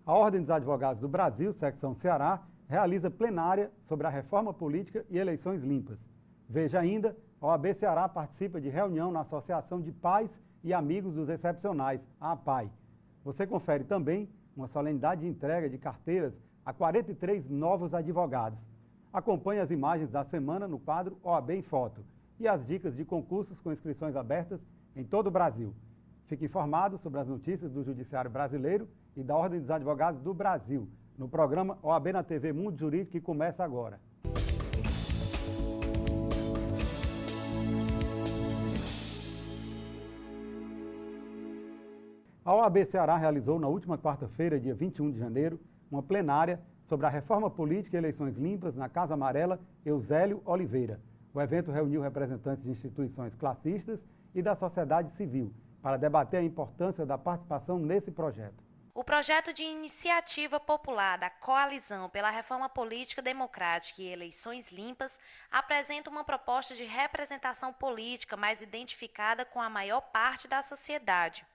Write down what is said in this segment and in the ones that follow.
A Ordem dos Advogados do Brasil, Secção Ceará, realiza plenária sobre a reforma política e eleições limpas. Veja ainda, a OAB Ceará participa de reunião na Associação de Pais e Amigos dos Excepcionais, a APAI. Você confere também uma solenidade de entrega de carteiras a 43 novos advogados. Acompanhe as imagens da semana no quadro OAB em Foto e as dicas de concursos com inscrições abertas em todo o Brasil. Fique informado sobre as notícias do Judiciário Brasileiro e da Ordem dos Advogados do Brasil, no programa OAB na TV Mundo Jurídico, que começa agora. A OAB Ceará realizou na última quarta-feira, dia 21 de janeiro, uma plenária sobre a reforma política e eleições limpas na Casa Amarela Eusélio Oliveira. O evento reuniu representantes de instituições classistas e da sociedade civil para debater a importância da participação nesse projeto. O projeto de iniciativa popular da Coalizão pela Reforma Política Democrática e Eleições Limpas apresenta uma proposta de representação política mais identificada com a maior parte da sociedade.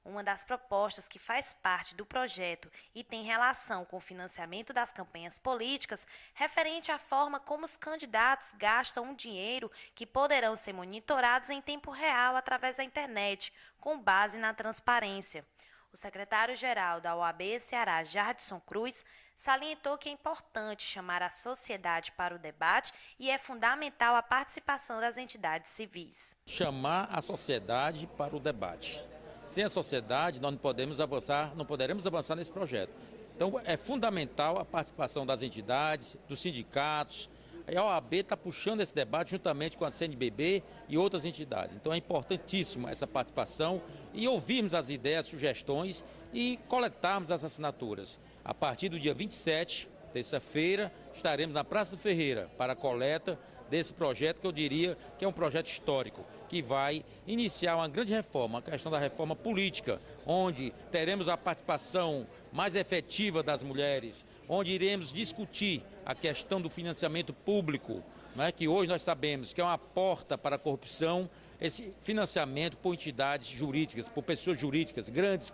Uma das propostas que faz parte do projeto e tem relação com o financiamento das campanhas políticas, referente à forma como os candidatos gastam o dinheiro que poderão ser monitorados em tempo real através da internet, com base na transparência. O secretário-geral da OAB Ceará, Jardson Cruz, salientou que é importante chamar a sociedade para o debate e é fundamental a participação das entidades civis. Chamar a sociedade para o debate. Sem a sociedade, nós não poderemos avançar nesse projeto. Então, é fundamental a participação das entidades, dos sindicatos. A OAB está puxando esse debate juntamente com a CNBB e outras entidades. Então, é importantíssimo essa participação e ouvirmos as ideias, sugestões e coletarmos as assinaturas. A partir do dia 27, terça-feira, estaremos na Praça do Ferreira para a coleta desse projeto, que eu diria que é um projeto histórico, que vai iniciar uma grande reforma, a questão da reforma política, onde teremos a participação mais efetiva das mulheres, onde iremos discutir a questão do financiamento público, né, que hoje nós sabemos que é uma porta para a corrupção, esse financiamento por entidades jurídicas, por pessoas jurídicas, grandes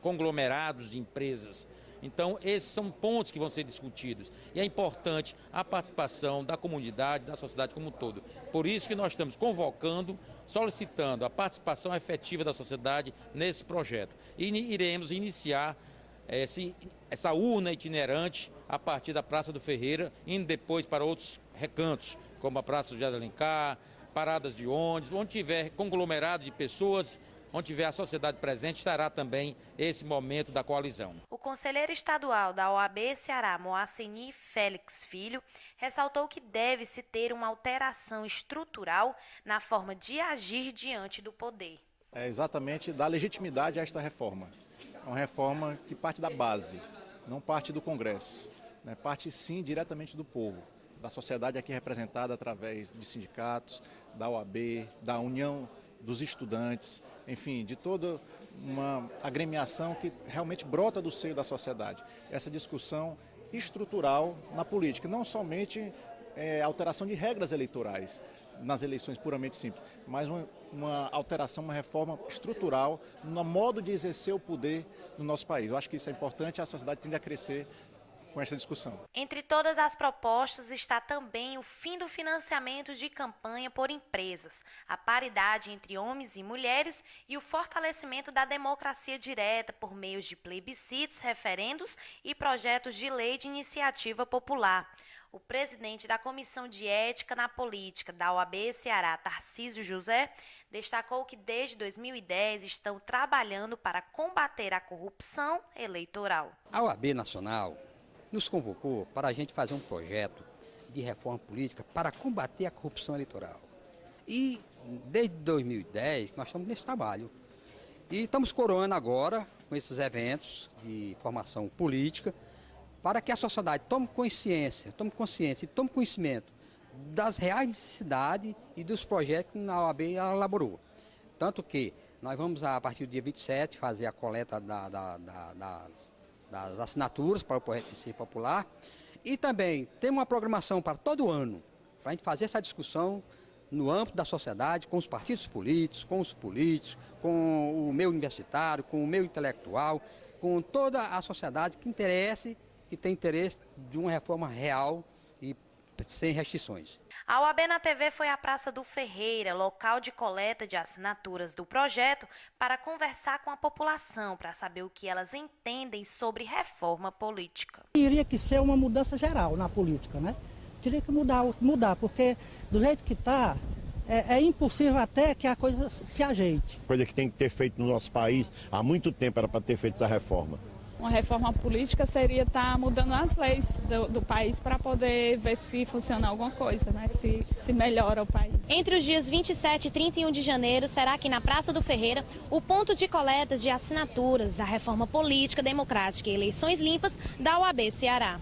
conglomerados de empresas. Então, esses são pontos que vão ser discutidos e é importante a participação da comunidade, da sociedade como um todo. Por isso que nós estamos convocando, solicitando a participação efetiva da sociedade nesse projeto. E iremos iniciar essa urna itinerante a partir da Praça do Ferreira, indo depois para outros recantos, como a Praça do Jardim Alencar, paradas de ônibus, onde tiver conglomerado de pessoas, onde tiver a sociedade presente, estará também esse momento da coalizão. O conselheiro estadual da OAB Ceará, Moaceni Félix Filho, ressaltou que deve-se ter uma alteração estrutural na forma de agir diante do poder. É exatamente dar legitimidade a esta reforma. É uma reforma que parte da base, não parte do Congresso, né? Parte sim diretamente do povo, da sociedade aqui representada através de sindicatos, da OAB, da União dos estudantes, enfim, de toda uma agremiação que realmente brota do seio da sociedade. Essa discussão estrutural na política, não somente alteração de regras eleitorais nas eleições puramente simples, mas uma alteração, uma reforma estrutural no modo de exercer o poder no nosso país. Eu acho que isso é importante, a sociedade tende a crescer com essa discussão. Entre todas as propostas está também o fim do financiamento de campanha por empresas, a paridade entre homens e mulheres e o fortalecimento da democracia direta por meio de plebiscitos, referendos e projetos de lei de iniciativa popular. O presidente da Comissão de Ética na Política da OAB Ceará, Tarcísio José, destacou que desde 2010 estão trabalhando para combater a corrupção eleitoral. A OAB Nacional nos convocou para a gente fazer um projeto de reforma política para combater a corrupção eleitoral. E desde 2010 nós estamos nesse trabalho. E estamos coroando agora com esses eventos de formação política para que a sociedade tome consciência e tome conhecimento das reais necessidades e dos projetos que a OAB elaborou. Tanto que nós vamos, a partir do dia 27, fazer a coleta das assinaturas para o projeto de popular e também tem uma programação para todo ano, para a gente fazer essa discussão no âmbito da sociedade, com os partidos políticos, com os políticos, com o meio universitário, com o meio intelectual, com toda a sociedade que tem interesse de uma reforma real e sem restrições. A OAB na TV foi à Praça do Ferreira, local de coleta de assinaturas do projeto, para conversar com a população, para saber o que elas entendem sobre reforma política. Teria que ser uma mudança geral na política, né? Teria que mudar, porque do jeito que está, é impossível até que a coisa se ajeite. Coisa que tem que ter feito no nosso país há muito tempo era para ter feito essa reforma. Uma reforma política seria estar mudando as leis do país para poder ver se funciona alguma coisa, né? Se melhora o país. Entre os dias 27 e 31 de janeiro, será aqui na Praça do Ferreira o ponto de coletas de assinaturas da reforma política, democrática e eleições limpas da OAB Ceará.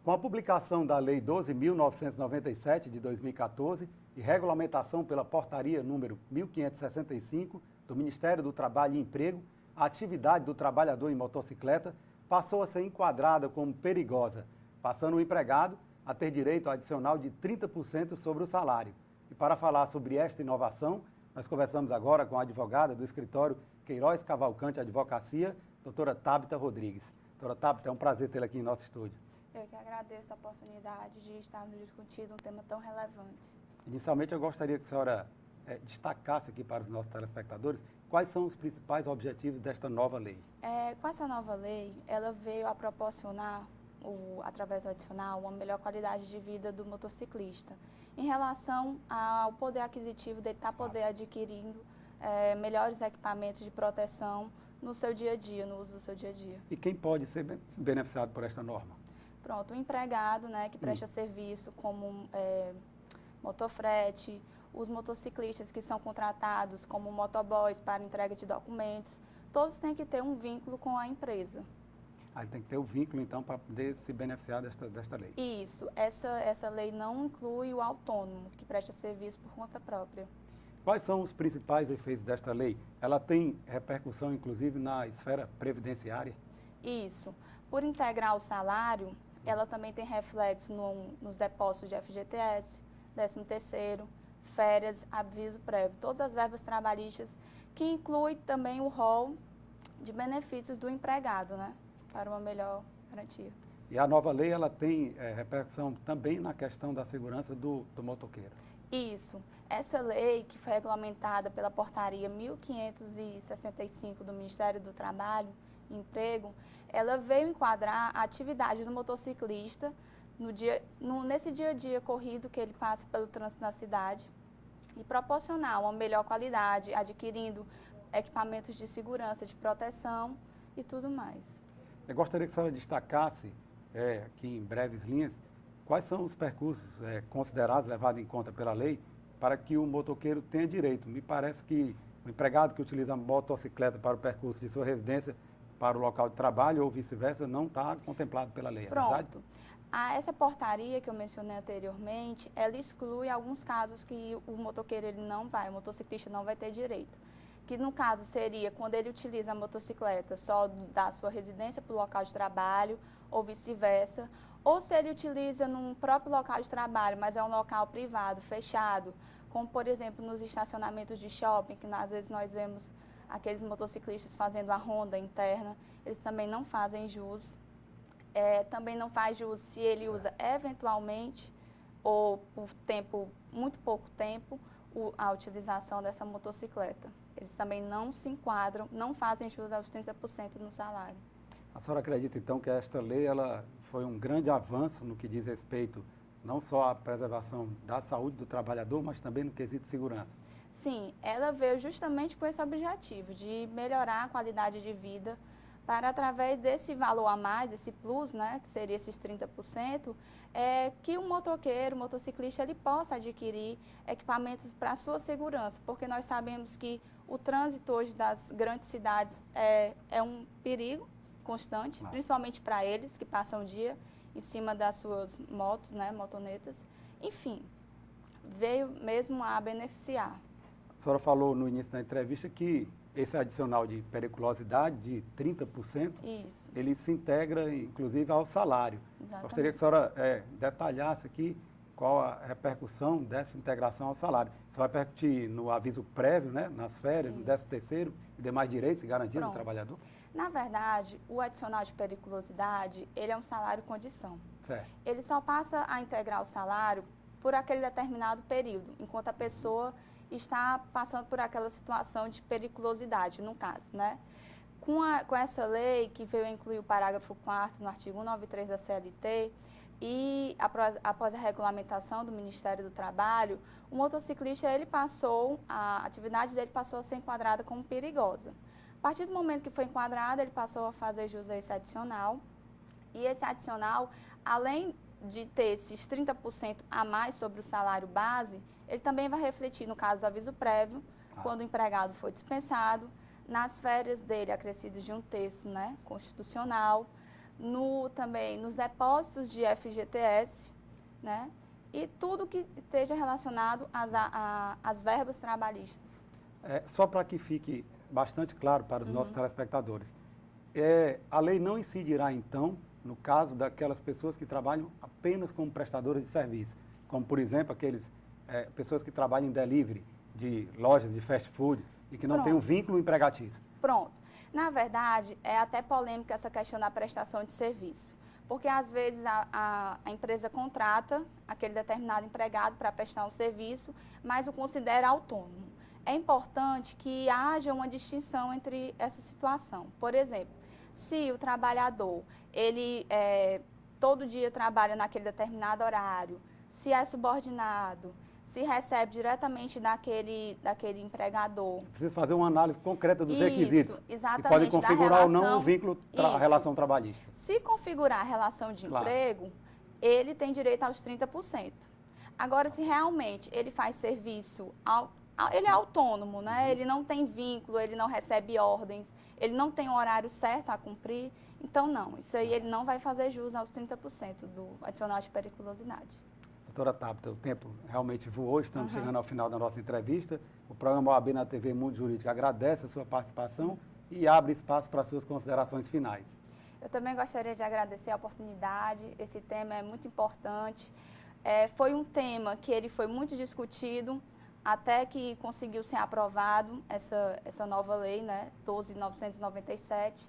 Com a publicação da Lei 12.997 de 2014 e regulamentação pela Portaria número 1565 do Ministério do Trabalho e Emprego, a atividade do trabalhador em motocicleta passou a ser enquadrada como perigosa, passando o empregado a ter direito adicional de 30% sobre o salário. E para falar sobre esta inovação, nós conversamos agora com a advogada do escritório Queiroz Cavalcante Advocacia, doutora Tabita Rodrigues. Doutora Tabita, é um prazer tê-la aqui em nosso estúdio. Eu que agradeço a oportunidade de estarmos discutindo um tema tão relevante. Inicialmente, eu gostaria que a senhora destacasse aqui para os nossos telespectadores quais são os principais objetivos desta nova lei. Com essa nova lei, ela veio a proporcionar, através do adicional, uma melhor qualidade de vida do motociclista, em relação ao poder aquisitivo dele estar adquirindo melhores equipamentos de proteção no seu dia a dia, no uso do seu dia a dia. E quem pode ser beneficiado por esta norma? Pronto, o empregado, né, que presta serviço como motofrete, os motociclistas que são contratados como motoboys para entrega de documentos, todos têm que ter um vínculo com a empresa. Aí tem que ter o vínculo, então, para poder se beneficiar desta lei. Isso, essa lei não inclui o autônomo, que presta serviço por conta própria. Quais são os principais efeitos desta lei? Ela tem repercussão, inclusive, na esfera previdenciária? Isso. Por integrar o salário, ela também tem reflexo nos depósitos de FGTS, 13º, férias, aviso prévio, todas as verbas trabalhistas, que inclui também o rol de benefícios do empregado, né, para uma melhor garantia. E a nova lei, ela tem repercussão também na questão da segurança do motoqueiro? Isso. Essa lei, que foi regulamentada pela Portaria 1565 do Ministério do Trabalho e Emprego, ela veio enquadrar a atividade do motociclista nesse dia a dia corrido que ele passa pelo trânsito na cidade, e proporcionar uma melhor qualidade, adquirindo equipamentos de segurança, de proteção e tudo mais. Eu gostaria que a senhora destacasse, aqui em breves linhas, quais são os percursos considerados, levados em conta pela lei, para que o motoqueiro tenha direito. Me parece que o empregado que utiliza a motocicleta para o percurso de sua residência para o local de trabalho ou vice-versa não está contemplado pela lei, é verdade? Pronto. Essa portaria que eu mencionei anteriormente, ela exclui alguns casos que o motoqueiro o motociclista não vai ter direito. Que no caso seria quando ele utiliza a motocicleta só da sua residência para o local de trabalho ou vice-versa, ou se ele utiliza num próprio local de trabalho, mas é um local privado, fechado, como por exemplo nos estacionamentos de shopping, que às vezes nós vemos aqueles motociclistas fazendo a ronda interna, eles também não fazem jus. Também não faz jus se ele usa eventualmente ou por muito pouco tempo, a utilização dessa motocicleta. Eles também não se enquadram, não fazem jus aos 30% no salário. A senhora acredita então que esta lei ela foi um grande avanço no que diz respeito não só à preservação da saúde do trabalhador, mas também no quesito de segurança? Sim, ela veio justamente com esse objetivo de melhorar a qualidade de vida para, através desse valor a mais, esse plus, né, que seria esses 30%, que o motoqueiro, o motociclista, ele possa adquirir equipamentos para a sua segurança, porque nós sabemos que o trânsito hoje das grandes cidades é um perigo constante, principalmente para eles que passam o dia em cima das suas motos, né, motonetas. Enfim, veio mesmo a beneficiar. A senhora falou no início da entrevista que esse adicional de periculosidade de 30%, Isso. ele se integra, inclusive, ao salário. Exatamente. Gostaria que a senhora detalhasse aqui qual a repercussão dessa integração ao salário. Isso vai repercutir no aviso prévio, né, nas férias, no 13º e demais direitos e garantias do trabalhador? Na verdade, o adicional de periculosidade, ele é um salário-condição. Certo. Ele só passa a integrar o salário por aquele determinado período, enquanto a pessoa está passando por aquela situação de periculosidade, no caso, né? Com essa lei, que veio incluir o parágrafo 4º no artigo 193 da CLT, e após a regulamentação do Ministério do Trabalho, o motociclista, a atividade dele passou a ser enquadrada como perigosa. A partir do momento que foi enquadrado, ele passou a fazer jus a esse adicional, e esse adicional, além de ter esses 30% a mais sobre o salário base, ele também vai refletir no caso do aviso prévio, quando o empregado foi dispensado, nas férias dele acrescidos de 1/3, né, constitucional, também nos depósitos de FGTS, né, e tudo que esteja relacionado às verbas trabalhistas. Só para que fique bastante claro para os nossos telespectadores, a lei não incidirá, então, no caso daquelas pessoas que trabalham apenas como prestadoras de serviço, como, por exemplo, pessoas que trabalham em delivery de lojas de fast food e que não têm um vínculo empregatício. Pronto. Na verdade, é até polêmica essa questão da prestação de serviço, porque às vezes a empresa contrata aquele determinado empregado para prestar um serviço, mas o considera autônomo. É importante que haja uma distinção entre essa situação. Por exemplo, se o trabalhador, ele todo dia trabalha naquele determinado horário, se é subordinado, se recebe diretamente daquele empregador. Precisa fazer uma análise concreta dos requisitos. Exatamente. Que podem configurar ou não o vínculo, a relação trabalhista. Se configurar a relação de emprego, ele tem direito aos 30%. Agora, se realmente ele faz serviço, ele é autônomo, né? Ele não tem vínculo, ele não recebe ordens, ele não tem um horário certo a cumprir, então não, isso aí ele não vai fazer jus aos 30% do adicional de periculosidade. Doutora Tabita, o tempo realmente voou, estamos chegando ao final da nossa entrevista. O programa OAB na TV Mundo Jurídico agradece a sua participação e abre espaço para as suas considerações finais. Eu também gostaria de agradecer a oportunidade, esse tema é muito importante. Foi um tema que ele foi muito discutido, até que conseguiu ser aprovado essa nova lei, né, 12.997.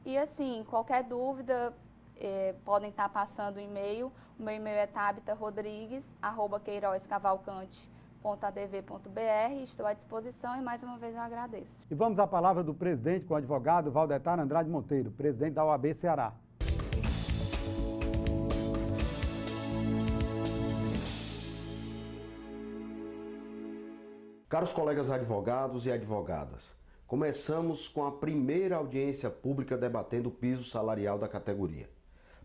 E assim, qualquer dúvida, podem estar passando o e-mail. O meu e-mail é tabita.rodrigues@queiroz-cavalcante.adv.br. Estou à disposição e mais uma vez eu agradeço. E vamos à palavra do presidente com o advogado Valdetar Andrade Monteiro, presidente da OAB Ceará. Caros colegas advogados e advogadas, começamos com a primeira audiência pública debatendo o piso salarial da categoria.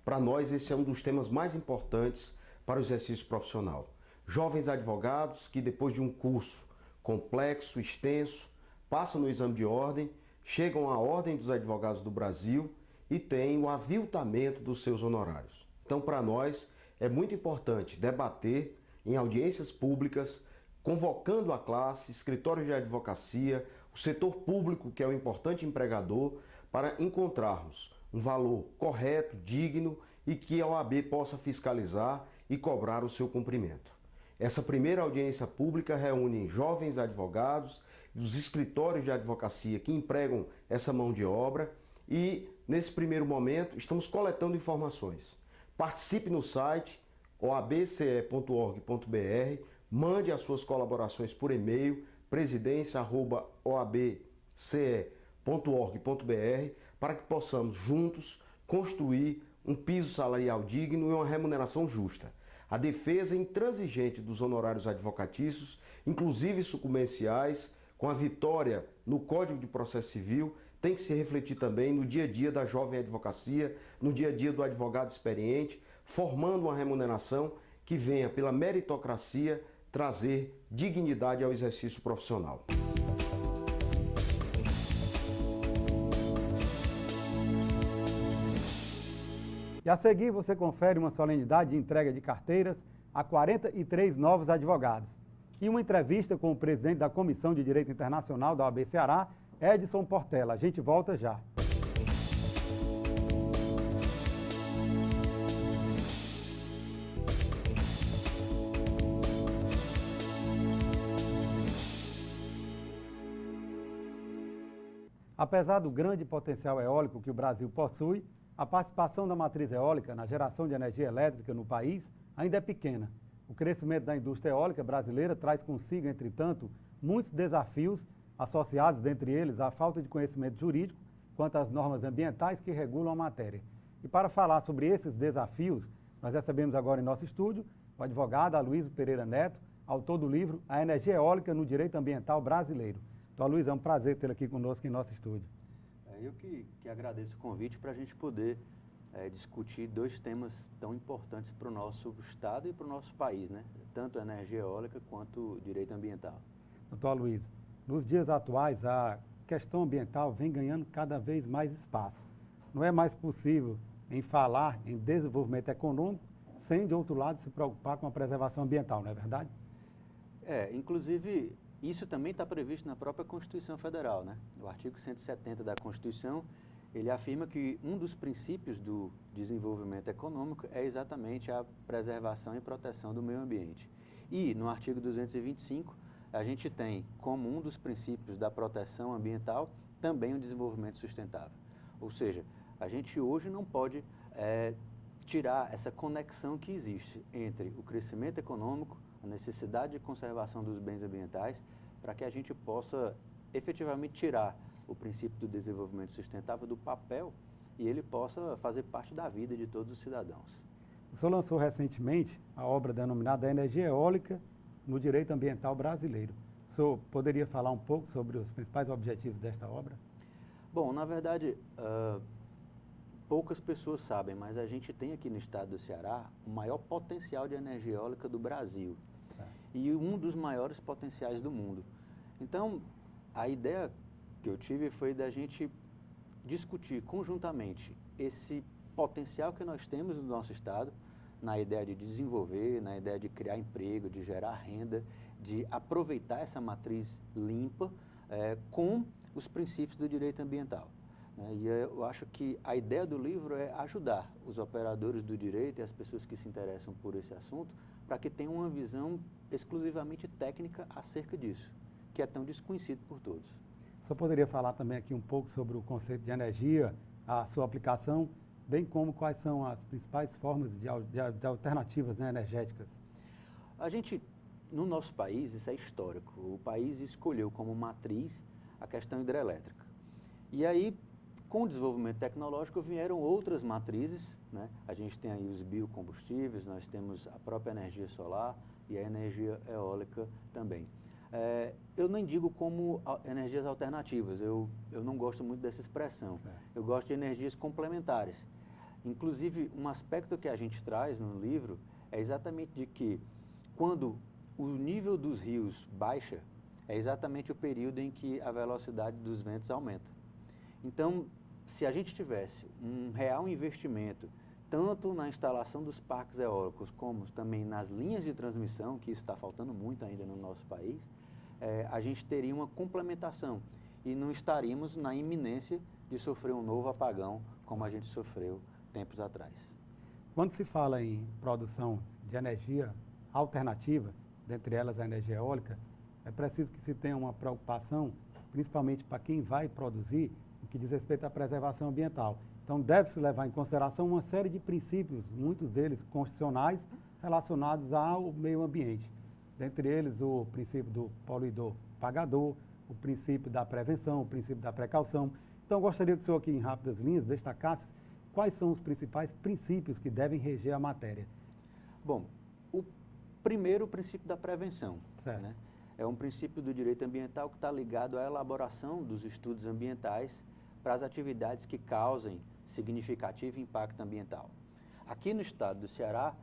Para nós, esse é um dos temas mais importantes para o exercício profissional. Jovens advogados que, depois de um curso complexo, extenso, passam no exame de ordem, chegam à Ordem dos Advogados do Brasil e têm o aviltamento dos seus honorários. Então, para nós, é muito importante debater em audiências públicas, convocando a classe, escritórios de advocacia, o setor público, que é o importante empregador, para encontrarmos um valor correto, digno e que a OAB possa fiscalizar e cobrar o seu cumprimento. Essa primeira audiência pública reúne jovens advogados, dos escritórios de advocacia que empregam essa mão de obra e, nesse primeiro momento, estamos coletando informações. Participe no site oabce.org.br, mande as suas colaborações por e-mail, presidencia@oabce.org.br, para que possamos juntos construir um piso salarial digno e uma remuneração justa. A defesa intransigente dos honorários advocatícios, inclusive sucumbenciais, com a vitória no Código de Processo Civil, tem que se refletir também no dia a dia da jovem advocacia, no dia a dia do advogado experiente, formando uma remuneração que venha pela meritocracia trazer dignidade ao exercício profissional. E a seguir você confere uma solenidade de entrega de carteiras a 43 novos advogados. E uma entrevista com o presidente da Comissão de Direito Internacional da OAB Ceará, Edson Portela. A gente volta já. Apesar do grande potencial eólico que o Brasil possui, a participação da matriz eólica na geração de energia elétrica no país ainda é pequena. O crescimento da indústria eólica brasileira traz consigo, entretanto, muitos desafios associados, dentre eles, à falta de conhecimento jurídico quanto às normas ambientais que regulam a matéria. E para falar sobre esses desafios, nós recebemos agora em nosso estúdio o advogado Aloysio Pereira Neto, autor do livro A Energia Eólica no Direito Ambiental Brasileiro. Então, Aloysio, é um prazer tê-lo aqui conosco em nosso estúdio. Eu que agradeço o convite para a gente poder discutir dois temas tão importantes para o nosso Estado e para o nosso país, né? Tanto a energia eólica quanto o direito ambiental. Doutor Aloysio, nos dias atuais a questão ambiental vem ganhando cada vez mais espaço. Não é mais possível em falar em desenvolvimento econômico sem, de outro lado, se preocupar com a preservação ambiental, não é verdade? Inclusive, isso também está previsto na própria Constituição Federal, né? O artigo 170 da Constituição, ele afirma que um dos princípios do desenvolvimento econômico é exatamente a preservação e proteção do meio ambiente. E, no artigo 225, a gente tem como um dos princípios da proteção ambiental também o desenvolvimento sustentável. Ou seja, a gente hoje não pode tirar essa conexão que existe entre o crescimento econômico, a necessidade de conservação dos bens ambientais, para que a gente possa efetivamente tirar o princípio do desenvolvimento sustentável do papel e ele possa fazer parte da vida de todos os cidadãos. O senhor lançou recentemente a obra denominada Energia Eólica no Direito Ambiental Brasileiro. O senhor poderia falar um pouco sobre os principais objetivos desta obra? Bom, na verdade, poucas pessoas sabem, mas a gente tem aqui no estado do Ceará o maior potencial de energia eólica do Brasil e um dos maiores potenciais do mundo. Então, a ideia que eu tive foi da gente discutir conjuntamente esse potencial que nós temos no nosso estado, na ideia de desenvolver, na ideia de criar emprego, de gerar renda, de aproveitar essa matriz limpa com os princípios do direito ambiental. E eu acho que a ideia do livro é ajudar os operadores do direito e as pessoas que se interessam por esse assunto para que tenham uma visão exclusivamente técnica acerca disso, que é tão desconhecido por todos. O senhor poderia falar também aqui um pouco sobre o conceito de energia, a sua aplicação, bem como quais são as principais formas de alternativas, né, energéticas? A gente, no nosso país, isso é histórico, o país escolheu como matriz a questão hidrelétrica. E aí, com o desenvolvimento tecnológico, vieram outras matrizes, né? A gente tem aí os biocombustíveis, nós temos a própria energia solar e a energia eólica também. Eu nem digo como energias alternativas, eu não gosto muito dessa expressão. Eu gosto de energias complementares. Inclusive, um aspecto que a gente traz no livro é exatamente de que, quando o nível dos rios baixa, é exatamente o período em que a velocidade dos ventos aumenta. Então, se a gente tivesse um real investimento, tanto na instalação dos parques eólicos, como também nas linhas de transmissão, que isso está faltando muito ainda no nosso país, a gente teria uma complementação e não estaríamos na iminência de sofrer um novo apagão, como a gente sofreu tempos atrás. Quando se fala em produção de energia alternativa, dentre elas a energia eólica, é preciso que se tenha uma preocupação, principalmente para quem vai produzir, no que diz respeito à preservação ambiental. Então, deve-se levar em consideração uma série de princípios, muitos deles constitucionais, relacionados ao meio ambiente. Dentre eles, o princípio do poluidor pagador, o princípio da prevenção, o princípio da precaução. Então, eu gostaria que o senhor aqui, em rápidas linhas, destacasse quais são os principais princípios que devem reger a matéria. Bom, o princípio da prevenção, né? É um princípio do direito ambiental que está ligado à elaboração dos estudos ambientais para as atividades que causem significativo impacto ambiental. Aqui no estado do Ceará,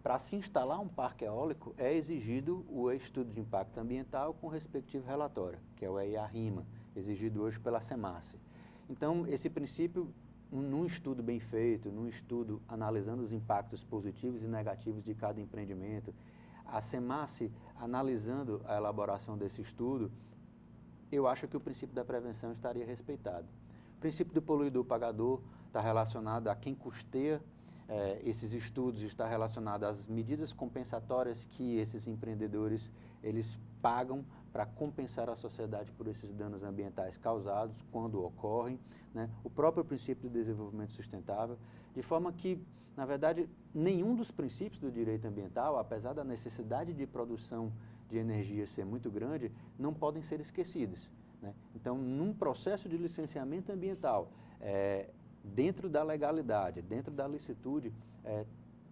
para se instalar um parque eólico, é exigido o estudo de impacto ambiental com o respectivo relatório, que é o EIA-RIMA, exigido hoje pela SEMASSE. Então, esse princípio, num estudo bem feito, num estudo analisando os impactos positivos e negativos de cada empreendimento, a SEMASSE analisando a elaboração desse estudo, eu acho que o princípio da prevenção estaria respeitado. O princípio do poluidor pagador está relacionado a quem custeia esses estudos está relacionado às medidas compensatórias que esses empreendedores eles pagam para compensar a sociedade por esses danos ambientais causados quando ocorrem, né? O próprio princípio do desenvolvimento sustentável, de forma que, na verdade, nenhum dos princípios do direito ambiental, apesar da necessidade de produção de energia ser muito grande, não podem ser esquecidos, né? Então, num processo de licenciamento ambiental, dentro da legalidade, dentro da licitude,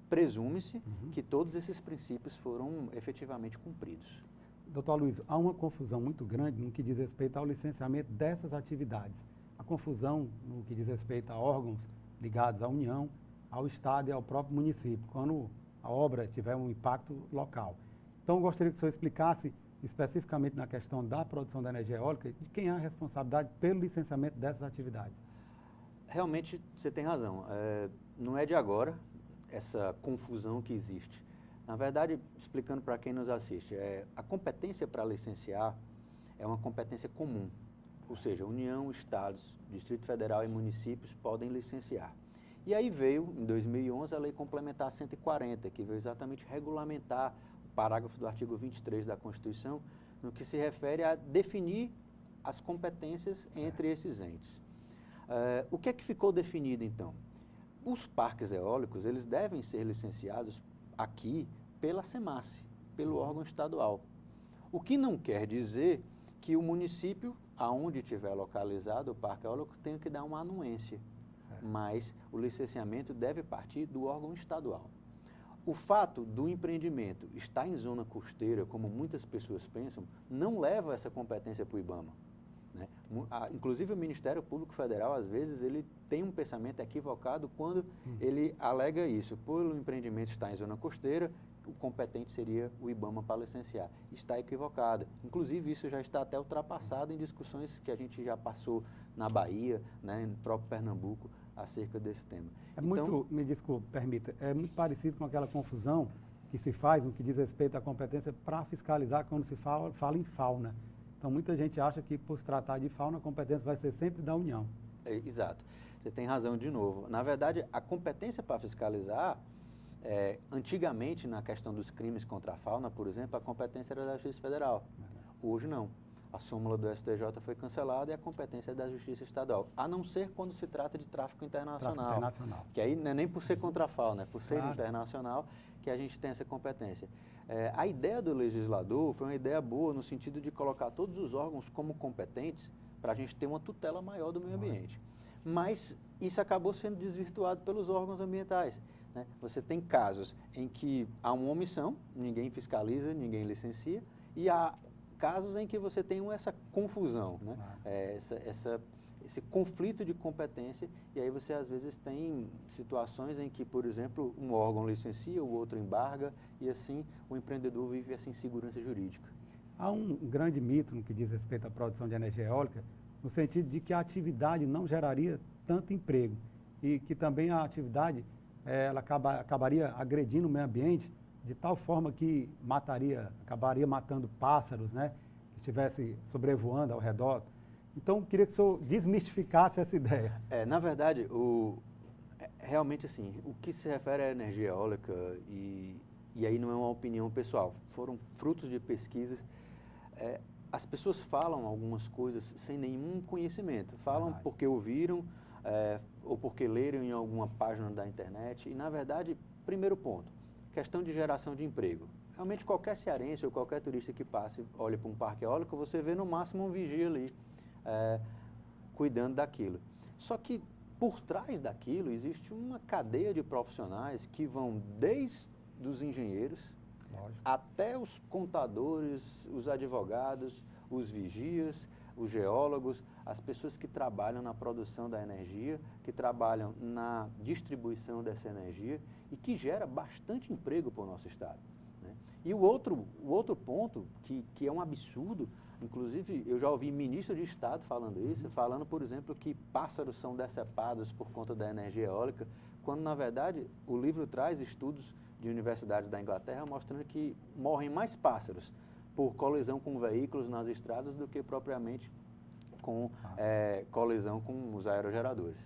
presume-se que todos esses princípios foram efetivamente cumpridos. Doutor Aloysio, há uma confusão muito grande no que diz respeito ao licenciamento dessas atividades. A confusão no que diz respeito a órgãos ligados à União, ao Estado e ao próprio município, quando a obra tiver um impacto local. Então, eu gostaria que o senhor explicasse especificamente na questão da produção da energia eólica, de quem é a responsabilidade pelo licenciamento dessas atividades. Realmente, você tem razão. Não é de agora essa confusão que existe. Na verdade, explicando para quem nos assiste, a competência para licenciar é uma competência comum. Ou seja, União, Estados, Distrito Federal e municípios podem licenciar. E aí veio, em 2011, a Lei Complementar 140, que veio exatamente regulamentar o parágrafo do artigo 23 da Constituição, no que se refere a definir as competências entre esses entes. O que é que ficou definido, então? Os parques eólicos, eles devem ser licenciados aqui pela SEMASSE, pelo órgão estadual. O que não quer dizer que o município, aonde estiver localizado o parque eólico, tenha que dar uma anuência, mas o licenciamento deve partir do órgão estadual. O fato do empreendimento estar em zona costeira, como muitas pessoas pensam, não leva essa competência para o IBAMA, né? Inclusive o Ministério Público Federal, às vezes, ele tem um pensamento equivocado quando ele alega isso. Pelo empreendimento estar em zona costeira, o competente seria o IBAMA para licenciar. Está equivocado. Inclusive, isso já está até ultrapassado em discussões que a gente já passou na Bahia, né, no próprio Pernambuco, acerca desse tema. Me desculpe, permita, é muito parecido com aquela confusão que se faz no que diz respeito à competência para fiscalizar quando se fala em fauna. Então, muita gente acha que, por se tratar de fauna, a competência vai ser sempre da União. Exato. Você tem razão de novo. Na verdade, a competência para fiscalizar, antigamente, na questão dos crimes contra a fauna, por exemplo, a competência era da Justiça Federal. Hoje, não. A súmula do STJ foi cancelada e a competência é da Justiça Estadual, a não ser quando se trata de tráfico internacional. Que aí não é nem por ser contra a fauna, é por ser internacional que a gente tem essa competência. A ideia do legislador foi uma ideia boa no sentido de colocar todos os órgãos como competentes para a gente ter uma tutela maior do meio ambiente. Mas isso acabou sendo desvirtuado pelos órgãos ambientais, né? Você tem casos em que há uma omissão, ninguém fiscaliza, ninguém licencia, e há casos em que você tem essa confusão, né? Esse conflito de competência, e aí você às vezes tem situações em que, por exemplo, um órgão licencia, o outro embarga, e assim o empreendedor vive essa insegurança jurídica. Há um grande mito no que diz respeito à produção de energia eólica, no sentido de que a atividade não geraria tanto emprego e que também a atividade ela acabaria agredindo o meio ambiente de tal forma que acabaria matando pássaros, né, que estivesse sobrevoando ao redor. Então, queria que o senhor desmistificasse essa ideia. Na verdade, realmente assim, o que se refere à energia eólica, e aí não é uma opinião pessoal, foram frutos de pesquisas, as pessoas falam algumas coisas sem nenhum conhecimento, falam porque ouviram ou porque leram em alguma página da internet, e na verdade, primeiro ponto, questão de geração de emprego. Realmente qualquer cearense ou qualquer turista que passe, olhe para um parque eólico, você vê no máximo um vigia ali, cuidando daquilo. Só que por trás daquilo existe uma cadeia de profissionais que vão desde os engenheiros até os contadores, os advogados, os vigias, os geólogos, as pessoas que trabalham na produção da energia, que trabalham na distribuição dessa energia e que gera bastante emprego para o nosso estado, né? E o outro ponto, que é um absurdo, inclusive eu já ouvi ministro de Estado falando isso, falando, por exemplo, que pássaros são decepados por conta da energia eólica, quando, na verdade, o livro traz estudos de universidades da Inglaterra mostrando que morrem mais pássaros por colisão com veículos nas estradas do que propriamente com colisão com os aerogeradores.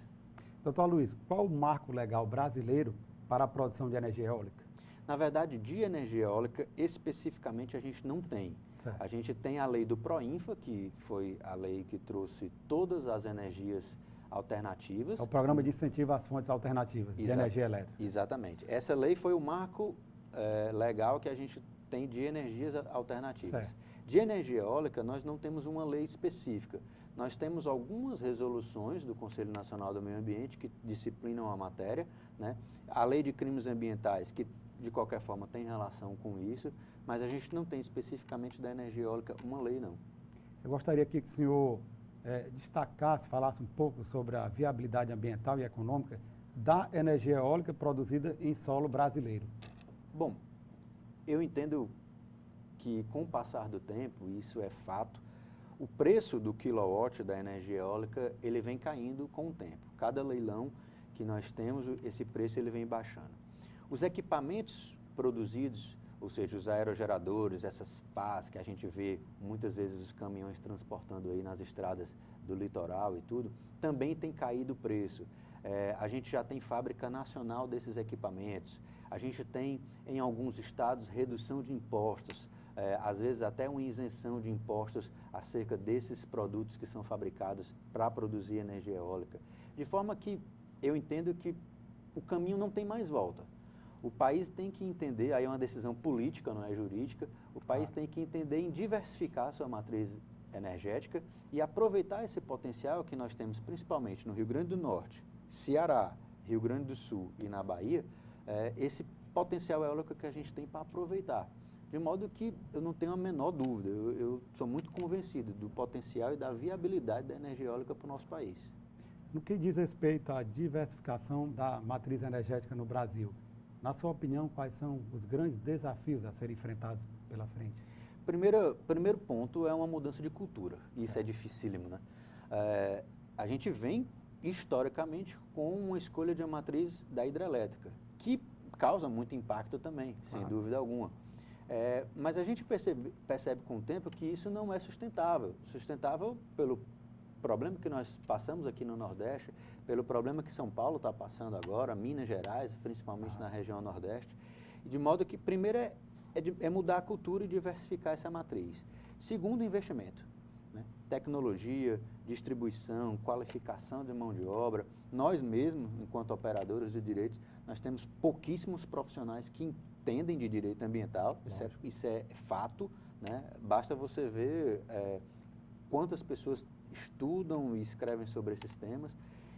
Doutor Aloysio, qual o marco legal brasileiro para a produção de energia eólica? Na verdade, de energia eólica, especificamente, a gente não tem. Certo. A gente tem a lei do PROINFA, que foi a lei que trouxe todas as energias alternativas. É o Programa de Incentivo às Fontes Alternativas de Energia Elétrica. Exatamente. Essa lei foi o marco legal que a gente tem de energias alternativas. Certo. De energia eólica, nós não temos uma lei específica. Nós temos algumas resoluções do Conselho Nacional do Meio Ambiente que disciplinam a matéria, né? A lei de crimes ambientais, que de qualquer forma tem relação com isso, mas a gente não tem especificamente da energia eólica uma lei, não. Eu gostaria aqui que o senhor destacasse, falasse um pouco sobre a viabilidade ambiental e econômica da energia eólica produzida em solo brasileiro. Bom, eu entendo que com o passar do tempo, isso é fato, o preço do quilowatt da energia eólica, ele vem caindo com o tempo. Cada leilão que nós temos, esse preço ele vem baixando. Os equipamentos produzidos, ou seja, os aerogeradores, essas pás que a gente vê muitas vezes os caminhões transportando aí nas estradas do litoral e tudo, também tem caído o preço. A gente já tem fábrica nacional desses equipamentos. A gente tem, em alguns estados, redução de impostos, às vezes até uma isenção de impostos acerca desses produtos que são fabricados para produzir energia eólica. De forma que eu entendo que o caminho não tem mais volta. O país tem que entender, aí é uma decisão política, não é jurídica, o país tem que entender em diversificar a sua matriz energética e aproveitar esse potencial que nós temos principalmente no Rio Grande do Norte, Ceará, Rio Grande do Sul e na Bahia, esse potencial eólico que a gente tem para aproveitar. De modo que eu não tenho a menor dúvida, eu sou muito convencido do potencial e da viabilidade da energia eólica para o nosso país. No que diz respeito à diversificação da matriz energética no Brasil, na sua opinião, quais são os grandes desafios a serem enfrentados pela frente? Primeiro ponto é uma mudança de cultura, isso é dificílimo, né? A gente vem historicamente com uma escolha de uma matriz da hidrelétrica, que causa muito impacto também, sem dúvida alguma. Mas a gente percebe com o tempo que isso não é sustentável. Sustentável pelo problema que nós passamos aqui no Nordeste, pelo problema que São Paulo está passando agora, Minas Gerais, principalmente na região Nordeste. De modo que, primeiro, é mudar a cultura e diversificar essa matriz. Segundo, investimento. Né? Tecnologia, distribuição, qualificação de mão de obra. Nós mesmos, enquanto operadores de direitos, nós temos pouquíssimos profissionais que entendem de direito ambiental, isso é fato, né? Basta você ver quantas pessoas estudam e escrevem sobre esses temas.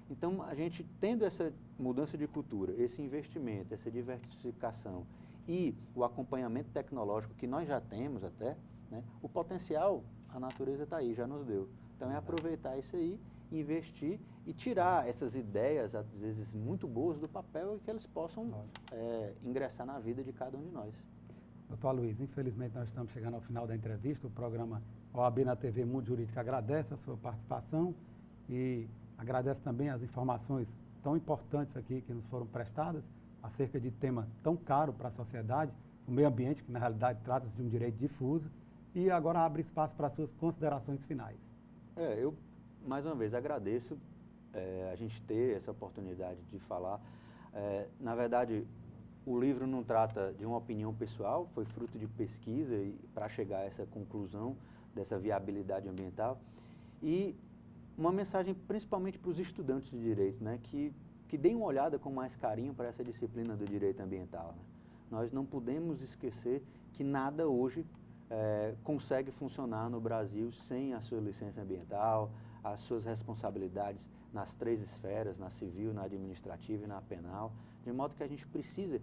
Então, a gente tendo essa mudança de cultura, esse investimento, essa diversificação e o acompanhamento tecnológico que nós já temos até, né? O potencial, a natureza está aí, já nos deu. Então, é aproveitar isso aí, investir e tirar essas ideias, às vezes muito boas, do papel e que eles possam ingressar na vida de cada um de nós. Doutor Aloysio, infelizmente nós estamos chegando ao final da entrevista. O programa OAB na TV Mundo Jurídico agradece a sua participação e agradece também as informações tão importantes aqui que nos foram prestadas acerca de tema tão caro para a sociedade, o meio ambiente, que na realidade trata-se de um direito difuso, e agora abre espaço para as suas considerações finais. Eu, mais uma vez, agradeço a gente ter essa oportunidade de falar. Na verdade, o livro não trata de uma opinião pessoal, foi fruto de pesquisa para chegar a essa conclusão dessa viabilidade ambiental. E uma mensagem principalmente para os estudantes de direito, né, que deem uma olhada com mais carinho para essa disciplina do direito ambiental. Né? Nós não podemos esquecer que nada hoje consegue funcionar no Brasil sem a sua licença ambiental, as suas responsabilidades nas 3 esferas, na civil, na administrativa e na penal, de modo que a gente precisa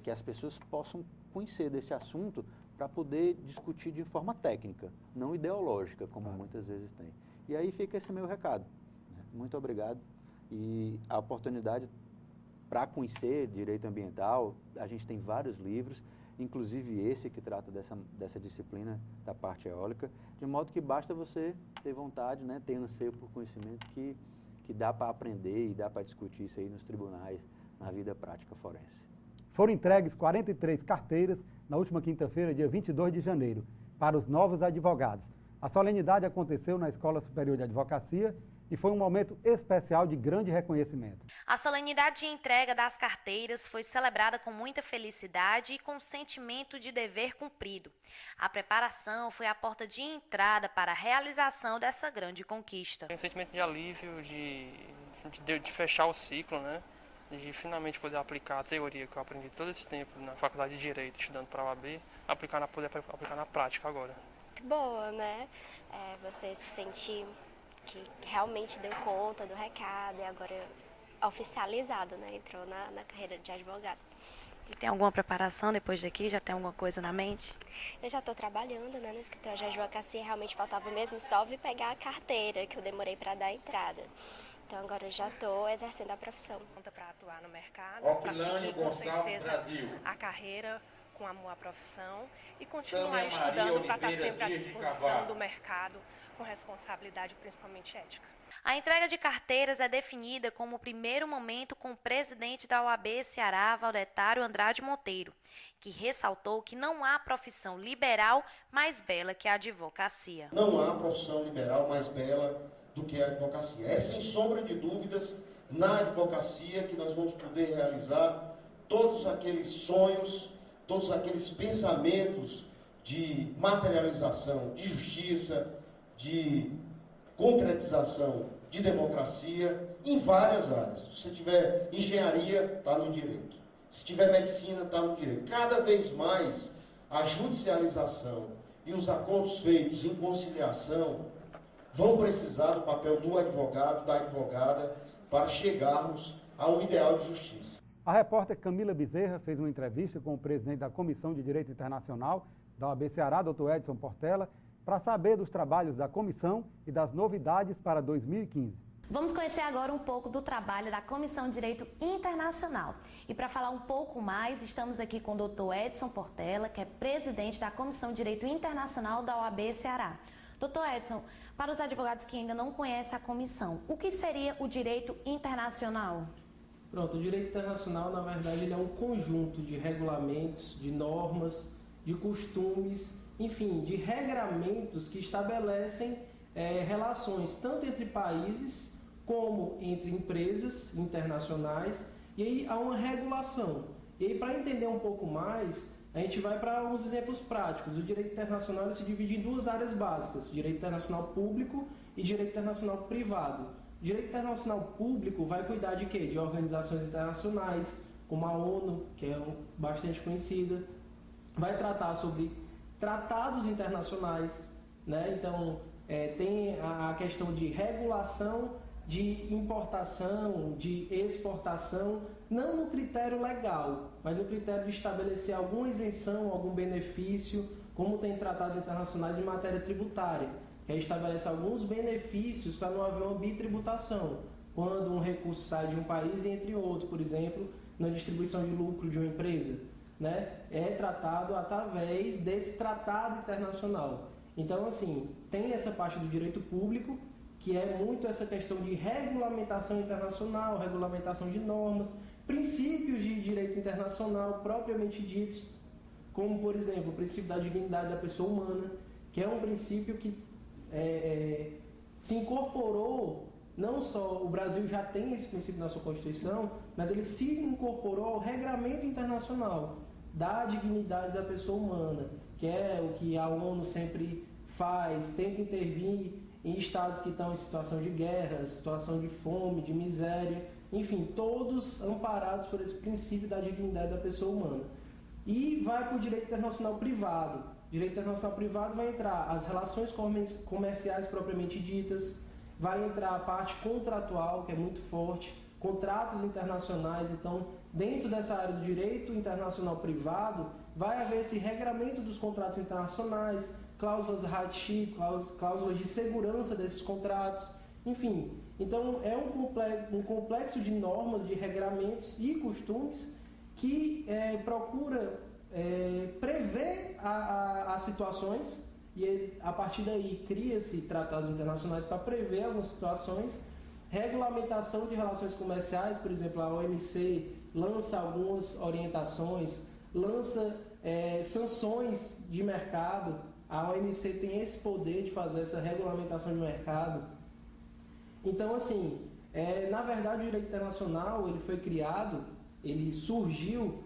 que as pessoas possam conhecer desse assunto para poder discutir de forma técnica, não ideológica, como muitas vezes tem. E aí fica esse meu recado. Né? Muito obrigado. E a oportunidade para conhecer direito ambiental, a gente tem vários livros, inclusive esse que trata dessa disciplina da parte eólica, de modo que basta você ter vontade, né, ter anseio por conhecimento que dá para aprender e dá para discutir isso aí nos tribunais, na vida prática forense. Foram entregues 43 carteiras na última quinta-feira, dia 22 de janeiro, para os novos advogados. A solenidade aconteceu na Escola Superior de Advocacia e foi um momento especial de grande reconhecimento. A solenidade de entrega das carteiras foi celebrada com muita felicidade e com sentimento de dever cumprido. A preparação foi a porta de entrada para a realização dessa grande conquista. Tem um sentimento de alívio, de fechar o ciclo, né? De finalmente poder aplicar a teoria que eu aprendi todo esse tempo na Faculdade de Direito, estudando para a OAB, poder aplicar na prática agora. Muito boa, né? Você se sentir que realmente deu conta do recado e agora oficializado, né? Entrou na carreira de advogado. E tem alguma preparação depois daqui? Já tem alguma coisa na mente? Eu já estou trabalhando, né, no escritório de advocacia, realmente faltava mesmo só vir pegar a carteira, que eu demorei para dar a entrada. Então agora eu já estou exercendo a profissão. Para atuar no mercado, para seguir com certeza a carreira com amor à profissão e continuar estudando para estar sempre à disposição do mercado com responsabilidade, principalmente ética. A entrega de carteiras é definida como o primeiro momento com o presidente da OAB Ceará, Valdetário Andrade Monteiro, que ressaltou que não há profissão liberal mais bela que a advocacia. Não há profissão liberal mais bela do que a advocacia. É, sem sombra de dúvidas, na advocacia que nós vamos poder realizar todos aqueles sonhos, todos aqueles pensamentos de materialização, de justiça, de concretização de democracia em várias áreas. Se você tiver engenharia, está no direito. Se tiver medicina, está no direito. Cada vez mais a judicialização e os acordos feitos em conciliação vão precisar do papel do advogado, da advogada, para chegarmos a um ideal de justiça. A repórter Camila Bezerra fez uma entrevista com o presidente da Comissão de Direito Internacional da OAB Ceará, Dr. Edson Portela, para saber dos trabalhos da comissão e das novidades para 2015. Vamos conhecer agora um pouco do trabalho da Comissão de Direito Internacional. E para falar um pouco mais, estamos aqui com o Dr. Edson Portela, que é presidente da Comissão de Direito Internacional da OAB Ceará. Dr. Edson, para os advogados que ainda não conhecem a comissão, o que seria o direito internacional? Pronto, o direito internacional, na verdade, ele é um conjunto de regulamentos, de normas, de costumes, enfim, de regramentos que estabelecem relações tanto entre países como entre empresas internacionais, e aí há uma regulação. E aí, para entender um pouco mais, a gente vai para uns exemplos práticos. O direito internacional se divide em duas áreas básicas, direito internacional público e direito internacional privado. O direito internacional público vai cuidar de quê? De organizações internacionais, como a ONU, que é bastante conhecida, vai tratar sobre tratados internacionais, né? Então, tem a questão de regulação, de importação, de exportação, não no critério legal, mas no critério de estabelecer alguma isenção, algum benefício, como tem tratados internacionais em matéria tributária, que estabelece alguns benefícios para não haver uma bitributação, quando um recurso sai de um país e entra em outro, por exemplo, na distribuição de lucro de uma empresa, né? É tratado através desse tratado internacional. Então, assim, tem essa parte do direito público, que é muito essa questão de regulamentação internacional, regulamentação de normas, princípios de direito internacional propriamente ditos, como, por exemplo, o princípio da dignidade da pessoa humana, que é um princípio que se incorporou, não só o Brasil já tem esse princípio na sua Constituição, mas ele se incorporou ao regramento internacional da dignidade da pessoa humana, que é o que a ONU sempre faz, tenta intervir em estados que estão em situação de guerra, situação de fome, de miséria, enfim, todos amparados por esse princípio da dignidade da pessoa humana. E vai para o direito internacional privado. Direito internacional privado vai entrar as relações comerciais propriamente ditas, vai entrar a parte contratual, que é muito forte, contratos internacionais. Então, dentro dessa área do direito internacional privado, vai haver esse regramento dos contratos internacionais, cláusulas RATI, cláusulas de segurança desses contratos, enfim. Então, é um complexo de normas, de regramentos e costumes que procura prever as situações, e a partir daí cria-se tratados internacionais para prever algumas situações, regulamentação de relações comerciais, por exemplo, a OMC lança algumas orientações, lança sanções de mercado. A OMC tem esse poder de fazer essa regulamentação de mercado. Então, assim, na verdade, o direito internacional ele foi criado, ele surgiu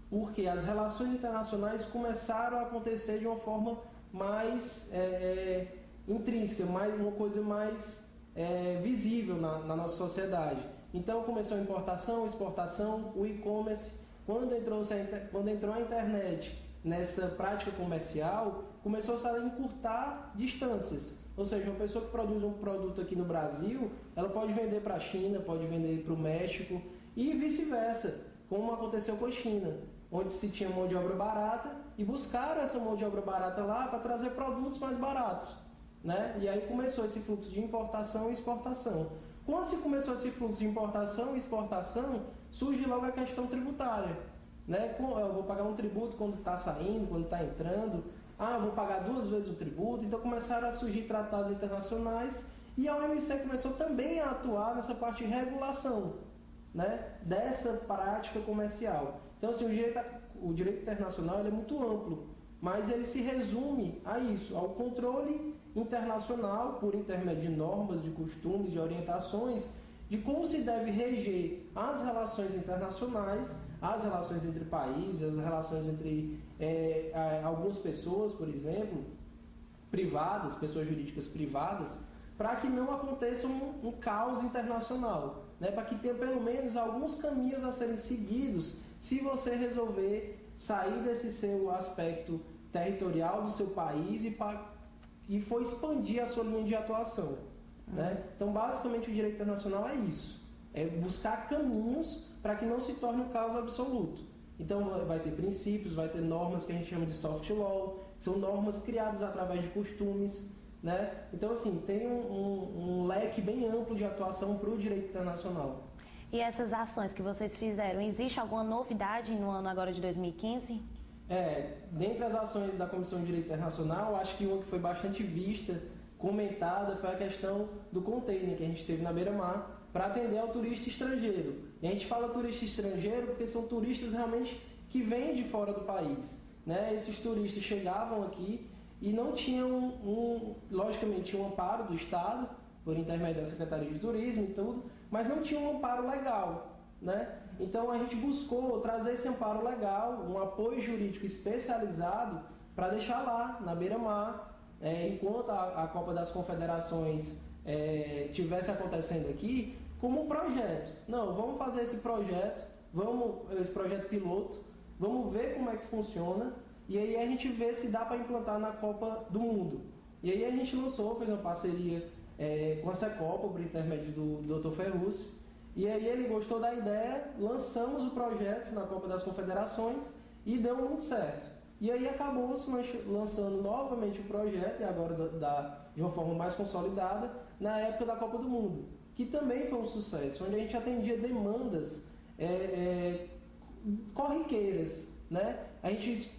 porque as relações internacionais começaram a acontecer de uma forma mais intrínseca, uma coisa mais visível na nossa sociedade. Então começou a importação, exportação, o e-commerce. Quando entrou a internet nessa prática comercial, começou a encurtar distâncias. Ou seja, uma pessoa que produz um produto aqui no Brasil, ela pode vender para a China, pode vender para o México e vice-versa, como aconteceu com a China, onde se tinha mão de obra barata e buscaram essa mão de obra barata lá para trazer produtos mais baratos, né? E aí começou esse fluxo de importação e exportação. Quando se começou esse fluxo de importação e exportação, surge logo a questão tributária, né? Eu vou pagar um tributo quando está saindo, quando está entrando, vou pagar 2 vezes o tributo. Então começaram a surgir tratados internacionais e a OMC começou também a atuar nessa parte de regulação, né, dessa prática comercial. Então, assim, o direito internacional ele é muito amplo, mas ele se resume a isso, ao controle internacional por intermédio de normas, de costumes, de orientações, de como se deve reger as relações internacionais, as relações entre países, as relações entre algumas pessoas, por exemplo, privadas, pessoas jurídicas privadas, para que não aconteça um caos internacional, né? Para que tenha pelo menos alguns caminhos a serem seguidos se você resolver sair desse seu aspecto territorial do seu país e for expandir a sua linha de atuação, né? Então, basicamente, o direito internacional é isso, é buscar caminhos para que não se torne um caos absoluto. Então, vai ter princípios, vai ter normas que a gente chama de soft law, são normas criadas através de costumes, né? Então, assim, tem um leque bem amplo de atuação para o direito internacional. E essas ações que vocês fizeram, existe alguma novidade no ano agora de 2015? Dentre as ações da Comissão de Direito Internacional, acho que uma que foi bastante vista, comentada, foi a questão do container que a gente teve na beira-mar para atender ao turista estrangeiro. E a gente fala turista estrangeiro porque são turistas realmente que vêm de fora do país, né? Esses turistas chegavam aqui e não tinham logicamente, um amparo do Estado, por intermédio da Secretaria de Turismo e tudo, mas não tinha um amparo legal, né? Então a gente buscou trazer esse amparo legal, um apoio jurídico especializado para deixar lá, na beira-mar, enquanto a Copa das Confederações tivesse acontecendo aqui, como um projeto. Não, vamos fazer esse projeto piloto, vamos ver como é que funciona, e aí a gente vê se dá para implantar na Copa do Mundo. E aí a gente fez uma parceria com a Secopa, por intermédio do Dr. Ferruccio, e aí ele gostou da ideia, lançamos o projeto na Copa das Confederações e deu muito certo. E aí acabou-se lançando novamente o projeto, e agora de uma forma mais consolidada, na época da Copa do Mundo, que também foi um sucesso, onde a gente atendia demandas corriqueiras, né? A gente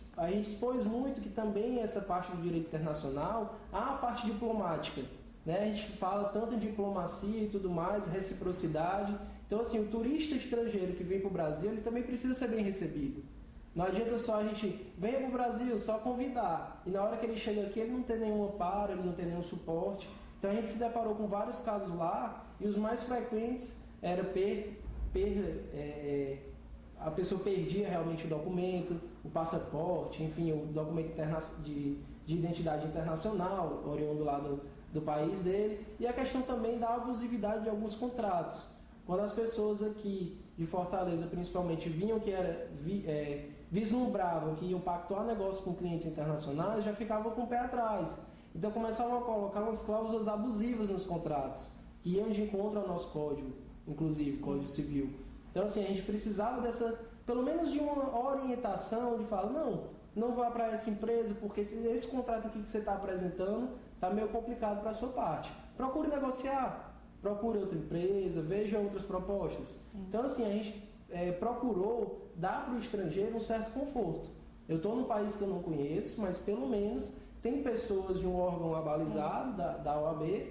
expôs muito que também essa parte do direito internacional, a parte diplomática, né? A gente fala tanto em diplomacia e tudo mais, reciprocidade. Então, assim, o turista estrangeiro que vem para o Brasil, ele também precisa ser bem recebido. Não adianta só a gente venha para o Brasil, só convidar, e na hora que ele chega aqui ele não tem nenhum amparo, ele não tem nenhum suporte. Então a gente se deparou com vários casos lá, e os mais frequentes era a pessoa perdia realmente o documento, o passaporte, enfim, o documento de identidade internacional, oriundo lá do país dele, e a questão também da abusividade de alguns contratos. Quando as pessoas aqui de Fortaleza, principalmente, vislumbravam que iam pactuar negócios com clientes internacionais, já ficavam com o pé atrás. Então começavam a colocar umas cláusulas abusivas nos contratos, que iam de encontro ao nosso código, inclusive, Código Civil. Então, assim, a gente precisava pelo menos de uma orientação, de falar, não vá para essa empresa, porque esse contrato aqui que você está apresentando está meio complicado para a sua parte. Procure negociar, procure outra empresa, veja outras propostas. Então, assim, a gente procurou dar para o estrangeiro um certo conforto. Eu estou num país que eu não conheço, mas pelo menos tem pessoas de um órgão abalizado, da OAB,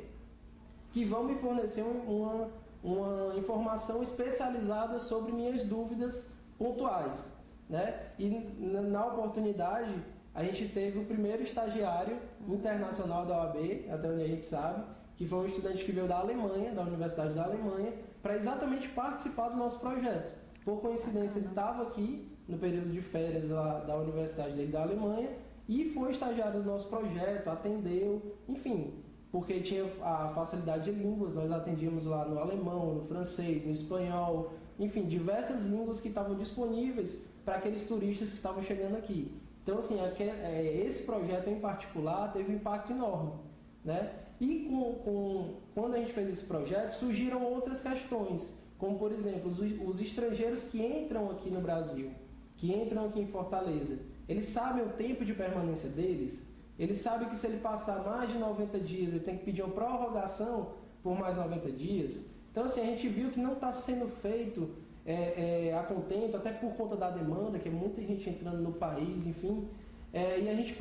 que vão me fornecer uma informação especializada sobre minhas dúvidas pontuais, né? E na oportunidade, a gente teve o primeiro estagiário internacional da OAB, até onde a gente sabe, que foi um estudante que veio da Alemanha, da Universidade da Alemanha, para exatamente participar do nosso projeto. Por coincidência, ele estava aqui no período de férias lá da Universidade dele da Alemanha e foi estagiário do nosso projeto, atendeu, enfim, porque tinha a facilidade de línguas, nós atendíamos lá no alemão, no francês, no espanhol, enfim, diversas línguas que estavam disponíveis para aqueles turistas que estavam chegando aqui. Então, assim, esse projeto em particular teve um impacto enorme, né? E quando a gente fez esse projeto, surgiram outras questões, como, por exemplo, os estrangeiros que entram aqui no Brasil, que entram aqui em Fortaleza, eles sabem o tempo de permanência deles? Eles sabem que se ele passar mais de 90 dias, ele tem que pedir uma prorrogação por mais 90 dias? Então, assim, a gente viu que não está sendo feito a contento, até por conta da demanda, que é muita gente entrando no país, enfim. E a gente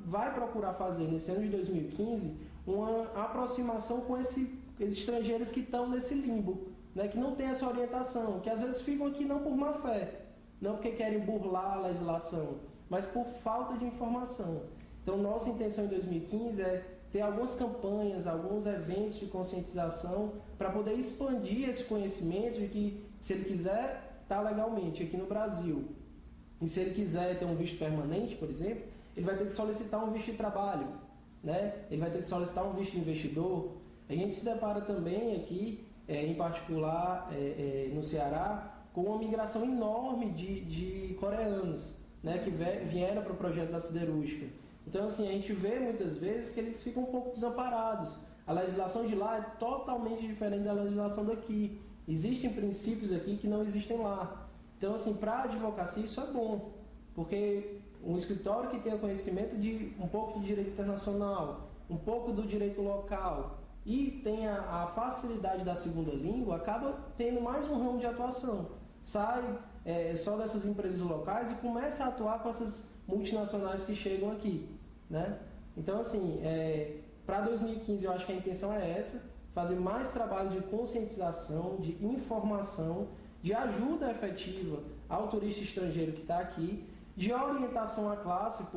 vai procurar fazer, nesse ano de 2015, uma aproximação com esses estrangeiros que estão nesse limbo, né, que não tem essa orientação, que às vezes ficam aqui não por má fé, não porque querem burlar a legislação, mas por falta de informação. Então, nossa intenção em 2015 é ter algumas campanhas, alguns eventos de conscientização para poder expandir esse conhecimento de que, se ele quiser estar legalmente aqui no Brasil, e se ele quiser ter um visto permanente, por exemplo, ele vai ter que solicitar um visto de trabalho, né? Ele vai ter que solicitar um visto de investidor. A gente se depara também aqui, em particular no Ceará, com uma migração enorme de coreanos, né, que vieram para o projeto da siderúrgica. Então, assim, a gente vê muitas vezes que eles ficam um pouco desamparados. A legislação de lá é totalmente diferente da legislação daqui. Existem princípios aqui que não existem lá. Então, assim, para a advocacia isso é bom, porque um escritório que tenha conhecimento de um pouco de direito internacional, um pouco do direito local e tenha a facilidade da segunda língua, acaba tendo mais um ramo de atuação. Sai só dessas empresas locais e começa a atuar com essas multinacionais que chegam aqui, né? Então, assim, para 2015 eu acho que a intenção é essa, fazer mais trabalhos de conscientização, de informação, de ajuda efetiva ao turista estrangeiro que está aqui, de orientação à classe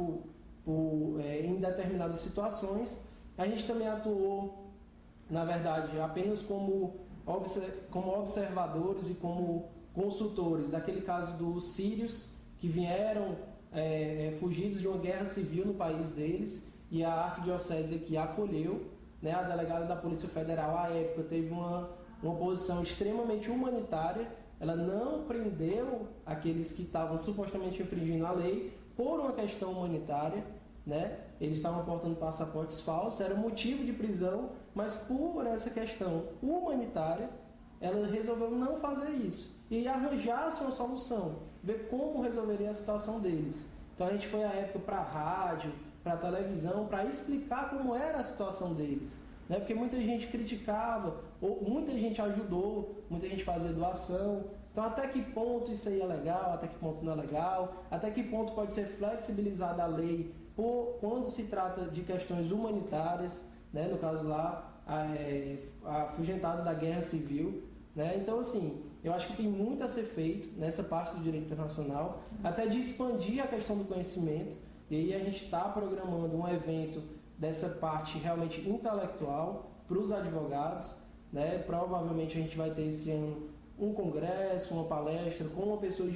em determinadas situações. A gente também atuou, na verdade, apenas como observadores e como consultores, daquele caso dos sírios que vieram fugidos de uma guerra civil no país deles, e a arquidiocese aqui acolheu, né? A delegada da Polícia Federal, à época, teve uma posição extremamente humanitária. Ela não prendeu aqueles que estavam supostamente infringindo a lei por uma questão humanitária, né? Eles estavam portando passaportes falsos, era motivo de prisão, mas por essa questão humanitária, ela resolveu não fazer isso e arranjar-se uma solução, ver como resolveria a situação deles. Então a gente foi à época para a rádio, para a televisão, para explicar como era a situação deles, né? Porque muita gente criticava, ou muita gente ajudou, muita gente fazia doação. Então, até que ponto isso aí é legal, até que ponto não é legal, até que ponto pode ser flexibilizada a lei quando se trata de questões humanitárias, né? No caso lá, afugentados da guerra civil, né? Então, assim, eu acho que tem muito a ser feito nessa parte do direito internacional, até de expandir a questão do conhecimento. E aí a gente está programando um evento dessa parte realmente intelectual para os advogados, né? Provavelmente a gente vai ter esse ano um congresso, uma palestra com uma pessoa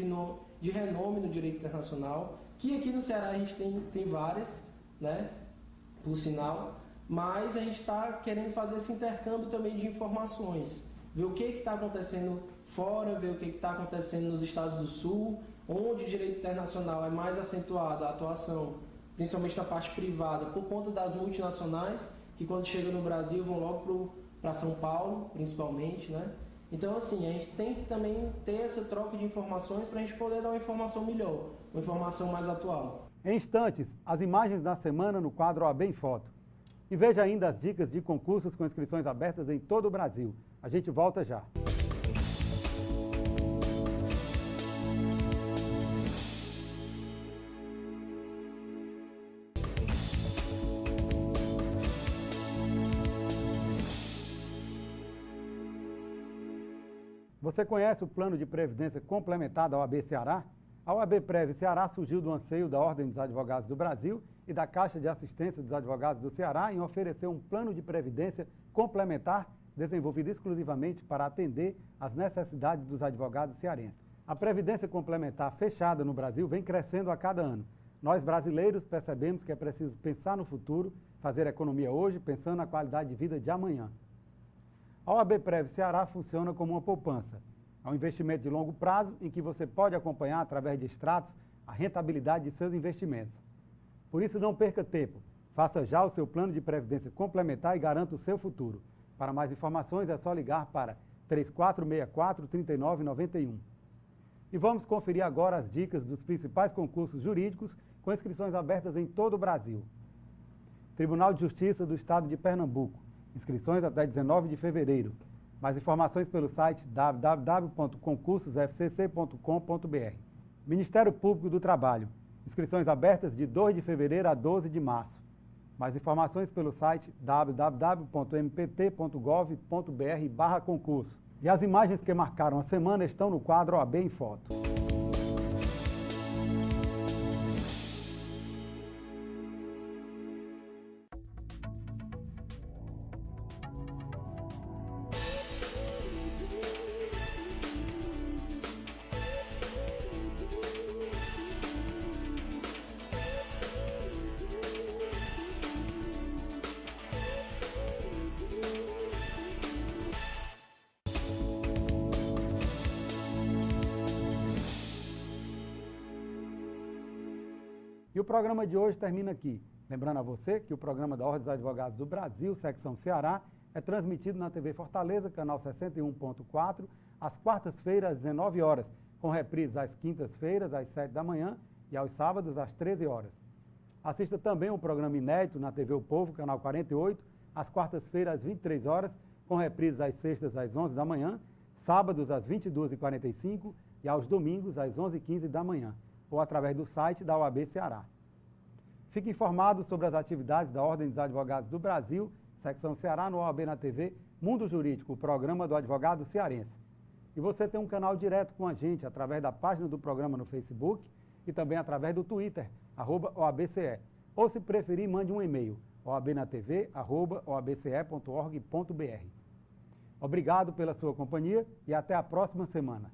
de renome no direito internacional, que aqui no Ceará a gente tem várias, né? Por sinal, mas a gente está querendo fazer esse intercâmbio também de informações, ver o que está acontecendo fora, ver o que está acontecendo nos estados do Sul, onde o direito internacional é mais acentuado, a atuação, principalmente na parte privada, por conta das multinacionais, que quando chegam no Brasil vão logo para São Paulo, principalmente, né? Então, assim, a gente tem que também ter essa troca de informações para a gente poder dar uma informação melhor, uma informação mais atual. Em instantes, as imagens da semana no quadro OAB em Foto. E veja ainda as dicas de concursos com inscrições abertas em todo o Brasil. A gente volta já. Você conhece o Plano de Previdência Complementar da OAB Ceará? A OAB Prev Ceará surgiu do anseio da Ordem dos Advogados do Brasil e da Caixa de Assistência dos Advogados do Ceará em oferecer um plano de previdência complementar desenvolvido exclusivamente para atender às necessidades dos advogados cearenses. A previdência complementar fechada no Brasil vem crescendo a cada ano. Nós, brasileiros, percebemos que é preciso pensar no futuro, fazer economia hoje, pensando na qualidade de vida de amanhã. A OAB Prev Ceará funciona como uma poupança. É um investimento de longo prazo em que você pode acompanhar, através de extratos, a rentabilidade de seus investimentos. Por isso, não perca tempo. Faça já o seu plano de previdência complementar e garanta o seu futuro. Para mais informações, é só ligar para 3464-3991. E vamos conferir agora as dicas dos principais concursos jurídicos com inscrições abertas em todo o Brasil. Tribunal de Justiça do Estado de Pernambuco. Inscrições até 19 de fevereiro. Mais informações pelo site www.concursosfcc.com.br. Ministério Público do Trabalho. Inscrições abertas de 2 de fevereiro a 12 de março. Mais informações pelo site www.mpt.gov.br/concurso. E as imagens que marcaram a semana estão no quadro OAB em Foto. E o programa de hoje termina aqui. Lembrando a você que o programa da Ordem dos Advogados do Brasil, secção Ceará, é transmitido na TV Fortaleza, canal 61.4, às quartas-feiras, às 19 horas, com reprises às quintas-feiras, às 7 da manhã e aos sábados, às 13 horas. Assista também o programa inédito na TV O Povo, canal 48, às quartas-feiras, às 23 horas, com reprises às sextas, às 11 da manhã, sábados, às 22h45 e aos domingos, às 11h15 da manhã, ou através do site da OAB Ceará. Fique informado sobre as atividades da Ordem dos Advogados do Brasil, secção Ceará, no OAB na TV, Mundo Jurídico, o programa do advogado cearense. E você tem um canal direto com a gente através da página do programa no Facebook e também através do Twitter, @OABCE. Ou, se preferir, mande um e-mail, oabnatv@oabce.org.br. Obrigado pela sua companhia e até a próxima semana.